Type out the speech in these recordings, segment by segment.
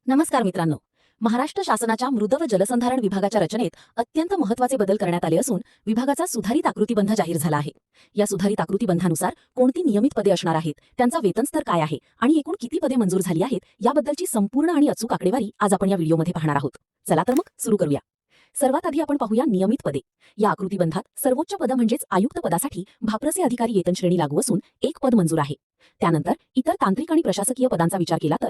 नमस्कार मित्रांनो. महाराष्ट्र शासनाच्या मृद व जलसंधारण विभागाच्या रचनेत अत्यंत महत्त्वाचे बदल करण्यात आले असून विभागाचा सुधारित आकृतीबंध जाहीर झाला आहे. या सुधारित आकृतीबंधानुसार कोणती नियमित पदे असणार आहेत, त्यांचा वेतनस्तर काय आहे आणि एकूण किती पदे मंजूर झाली आहेत याबद्दलची संपूर्ण आणि अचूक आकडेवारी आज आपण या व्हिडिओमध्ये पाहणार आहोत. चला तर मग सुरू करूया. सर्वात आधी आपण पाहूया नियमित पदे. या आकृतीबंधात सर्वोच्च पद म्हणजेच आयुक्त पदासाठी भाप्रसे अधिकारी वेतन श्रेणी लागू असून एक पद मंजूर आहे. त्यानंतर इतर तांत्रिक आणि प्रशासकीय पदांचा विचार केला तर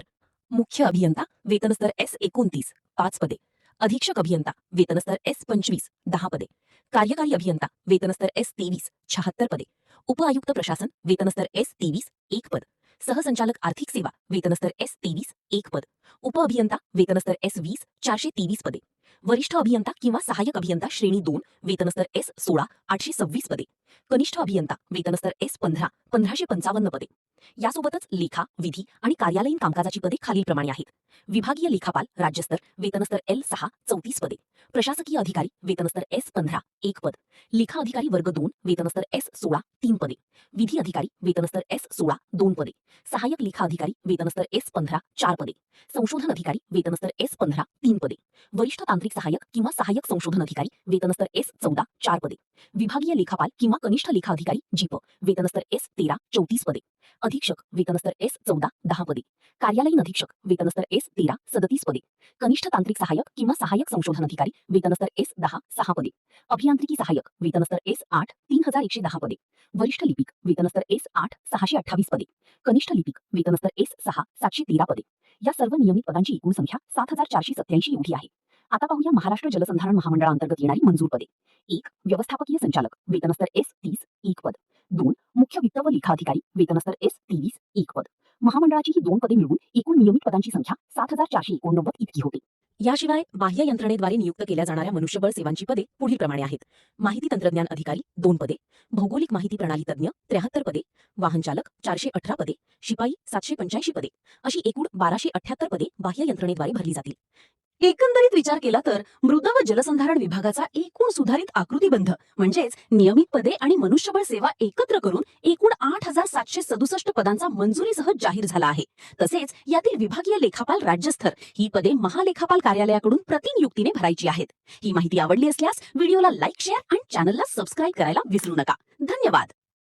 मुख्य अभियंता वेतनस्तर S29 5 पदे, अधीक्षक अभियंता वेतनस्तर S25 10 पदे, कार्यकारी अभियंता वेतनस्तर S23 76 पदे, उपआयुक्त प्रशासन वेतनस्तर S23 1 पद, सहसंचालक आर्थिक सेवा वेतनस्तर S23 1 पद, उपअभियंता वेतनस्तर S20 423 पदे, वरिष्ठ अभियंता किंवा सहाय्यक अभियंता श्रेणी 2 वेतनस्तर S16 826 पदे, कनिष्ठ अभियंता वेतनस्तर S15 1555 पदे. यासोबतच लेखा, विधी आणि कार्यालयीन कामकाजाची पदे खालीलप्रमाणे आहेत. विभागीय लेखापाल राज्यस्तर वेतनस्तर L6 34 पदे, प्रशासकीय अधिकारी वेतनस्तर S15 1 पद, लेखा अधिकारी वर्ग 2 वेतनस्तर S16 3 पदे, विधी अधिकारी वेतनस्तर S16 2 पदे, सहाय्यक लेखा अधिकारी वेतनस्तर S15 4 पदे, संशोधन अधिकारी वेतनस्तर S15 3 पदे, वरिष्ठ तांत्रिक सहाय्यक किंवा सहाय्यक संशोधन अधिकारी वेतनस्तर S14 4 पदे, विभागीय लेखापाल किंवा कनिष्ठ लेखा अधिकारी जीप वेतनस्तर S13 34 पदे, अधीक्षक वेतनस्तर S14 10 पदे, कार्यालयीन अधीक्षक वेतनस्तर S13 37 पदे, कनिष्ठ तांत्रिक सहाय्यक किंवा सहाय्यक संशोधन अधिकारी वेतनस्तर S10 6 पदे, अभियांत्रिकी सहाय्यक वेतनस्तर S8 3110 पदे, वरिष्ठ लिपिक वेतनस्तर S8 628 पदे, कनिष्ठ लिपिक वेतनस्तर S6 713 पदे. या सर्व नियमित पदांची एकूण संख्या 7487 एवढी आहे. आता पाहूया महाराष्ट्र जलसंधारण महामंडळाअंतर्गत येणारी मंजूर पदे. 1. व्यवस्थापकीय संचालक वेतनस्तर S30 1 पद. 2. मुख्य वित्त व लेखा अधिकारी वेतनस्तर S23 1 पद. महामंडळाची ही 2 पदे मिळून एकूण नियमित पदांची संख्या 7489 इतकी होते. याशिवाय बाह्य यंत्रणेद्वारे नियुक्त केल्या जाणाऱ्या मनुष्यबळ सेवांची पदे पुढीलप्रमाणे आहेत. माहिती तंत्रज्ञान अधिकारी 2 पदे, भौगोलिक माहिती प्रणाली तज्ञ 73 पदे, वाहनचालक 418 पदे, शिपाई 785 पदे अशी एकूण 1278 पदे बाह्य यंत्रणेद्वारे भरली जातील. एकंदरीत विचार केला तर मृद व जलसंधारण विभागाचा एकूण सुधारित आकृतीबंध म्हणजेच नियमित पदे आणि मनुष्यबळ सेवा एकत्र करून एकूण 8767 पदांचा मंजुरीसह जाहीर झाला आहे. तसेच यातील विभागीय लेखापाल राज्यस्तर ही पदे महालेखापाल कार्यालयाकडून प्रतिनियुक्तीने भरायची आहेत. ही माहिती आवडली असल्यास व्हिडिओला लाईक, शेअर आणि चॅनलला सबस्क्राईब करायला विसरू नका. धन्यवाद.